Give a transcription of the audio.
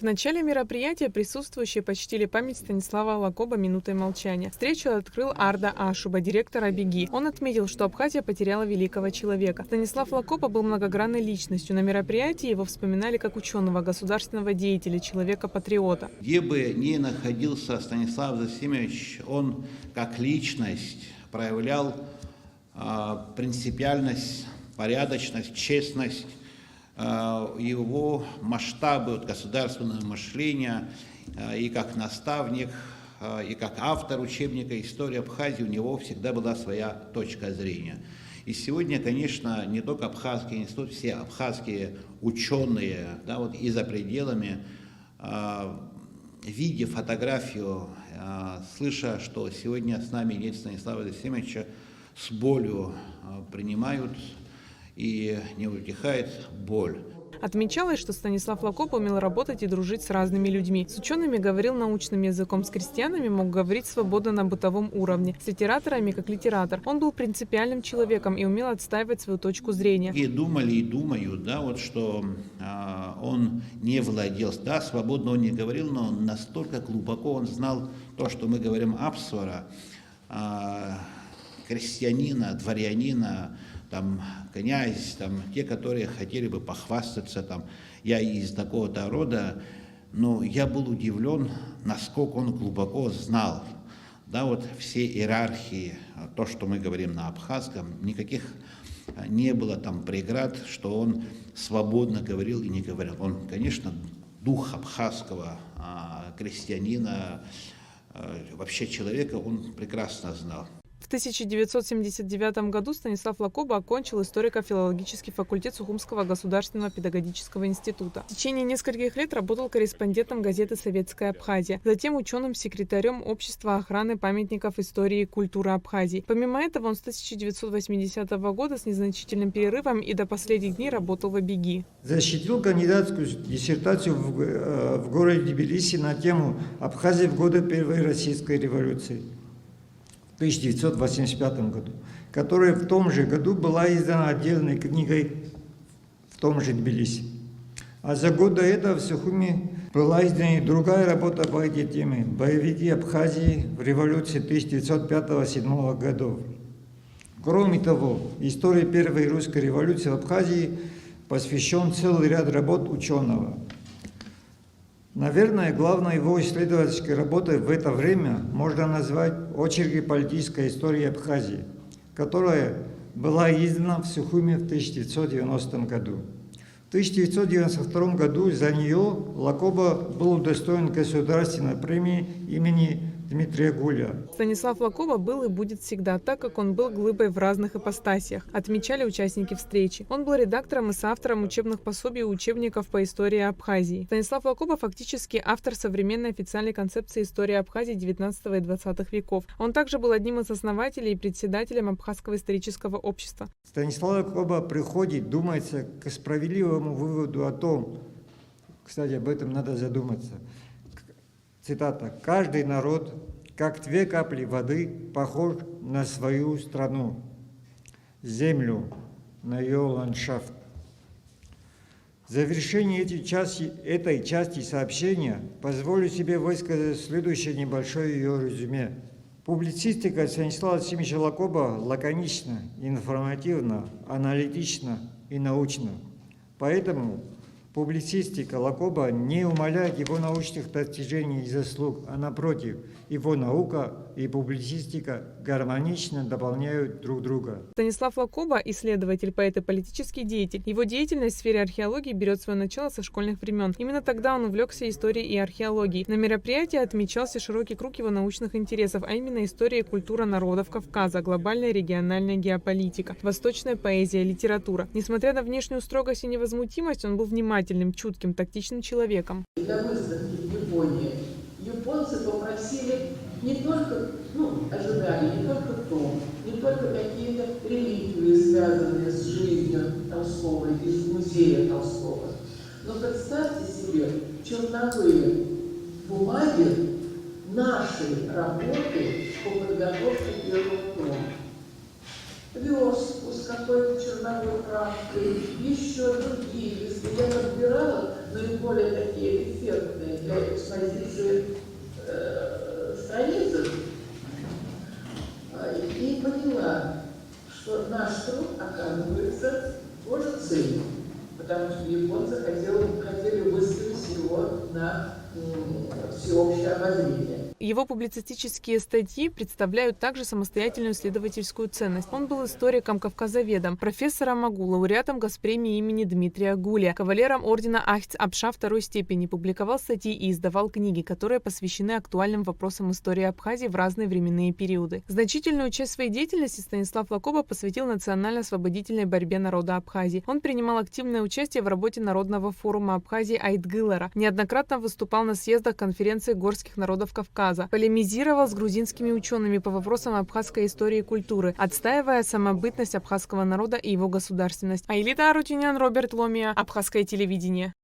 В начале мероприятия присутствующие почтили память Станислава Лакоба минутой молчания. Встречу открыл Арда Ашуба, директор Абеги. Он отметил, что Абхазия потеряла великого человека. Станислав Лакоба был многогранной личностью. На мероприятии его вспоминали как ученого, государственного деятеля, человека-патриота. Где бы ни находился Станислав Зосимович, он как личность проявлял принципиальность, порядочность, честность. Его масштабы государственного мышления и как наставник, и как автор учебника «История Абхазии» у него всегда была своя точка зрения. И сегодня, конечно, не только Абхазский институт, все абхазские ученые, да, вот и за пределами, видя фотографию, слыша, что сегодня с нами нет Станислава Зосимовича, с болью принимают, и не утихает боль. Отмечалось, что Станислав Лакоба умел работать и дружить с разными людьми. С учеными говорил научным языком, с крестьянами мог говорить свободно на бытовом уровне, с литераторами как литератор. Он был принципиальным человеком и умел отстаивать свою точку зрения. И думали, и думают, да, вот, что он не владел, да, свободно он не говорил, но настолько глубоко он знал то, что мы говорим апсвара, крестьянина, дворянина, там, князь, там, те, которые хотели бы похвастаться, там, я из такого-то рода, но я был удивлен, насколько он глубоко знал, да, вот все иерархии, то, что мы говорим на абхазском, никаких не было там преград, что он свободно говорил и не говорил. Он, конечно, дух абхазского крестьянина, вообще человека, он прекрасно знал. В 1979 году Станислав Лакоба окончил историко-филологический факультет Сухумского государственного педагогического института. В течение нескольких лет работал корреспондентом газеты «Советская Абхазия», затем ученым-секретарем Общества охраны памятников истории и культуры Абхазии. Помимо этого, он с 1980 года с незначительным перерывом и до последних дней работал в Абеги. Защитил кандидатскую диссертацию в городе Тбилиси на тему «Абхазия в годы Первой Российской революции» в 1985 году, которая в том же году была издана отдельной книгой в том же Тбилиси. А за год до этого в Сухуми была издана и другая работа по этой теме «Боевики Абхазии в революции 1905-1907 годов». Кроме того, истории Первой русской революции в Абхазии посвящен целый ряд работ ученого. Наверное, главной его исследовательской работой в это время можно назвать «Очерки политической истории Абхазии», которая была издана в Сухуми в 1990 году. В 1992 году за нее Лакоба был удостоен государственной премии имени Дмитрия Гуля. Станислав Лакоба был и будет всегда, так как он был глыбой в разных ипостасиях, отмечали участники встречи. Он был редактором и соавтором учебных пособий и учебников по истории Абхазии. Станислав Лакоба фактически автор современной официальной концепции истории Абхазии XIX и XX веков. Он также был одним из основателей и председателем Абхазского исторического общества. Станислав Лакоба приходит, думается, к справедливому выводу о том, кстати, об этом надо задуматься, цитата: «Каждый народ, как две капли воды, похож на свою страну, землю, на ее ландшафт». В завершении этой части сообщения позволю себе высказать следующее небольшое ее резюме. Публицистика Станислава Зосимовича Лакоба лаконична, информативна, аналитична и научна. Поэтому публицистика Лакоба не умаляет его научных достижений и заслуг, а напротив, его наука и публицистика гармонично дополняют друг друга. Станислав Лакоба – исследователь, поэт и политический деятель. Его деятельность в сфере археологии берет свое начало со школьных времен. Именно тогда он увлекся историей и археологией. На мероприятии отмечался широкий круг его научных интересов, а именно история и культура народов Кавказа, глобальная и региональная геополитика, восточная поэзия, литература. Несмотря на внешнюю строгость и невозмутимость, он был внимательным, чутким, тактичным человеком. Для выставки в Японии японцы попросили не только, ожидали не только том, не только какие-то реликвии, связанные с жизнью Толстого, из музея Толстого, но представьте себе черновые бумаги нашей работы по подготовке первого тома. Верстку с какой-то черновой правкой, еще другие листы. Я подбирала наиболее такие эффектные оказывается, тоже цель, потому что японцы хотели выставить его на всеобщее обозрение. Его публицистические статьи представляют также самостоятельную исследовательскую ценность. Он был историком, кавказоведом, профессором МАГУ, лауреатом госпремии имени Дмитрия Гуля, кавалером ордена Ахть-Апша второй степени, публиковал статьи и издавал книги, которые посвящены актуальным вопросам истории Абхазии в разные временные периоды. Значительную часть своей деятельности Станислав Лакоба посвятил национально-освободительной борьбе народа Абхазии. Он принимал активное участие в работе Народного форума Абхазии Айтгылара, неоднократно выступал на съездах конференции горских народов Кавказа, полемизировал с грузинскими учеными по вопросам абхазской истории и культуры, отстаивая самобытность абхазского народа и его государственность. Аэлита Арутюнян, Роберт Ломия, Абхазское телевидение.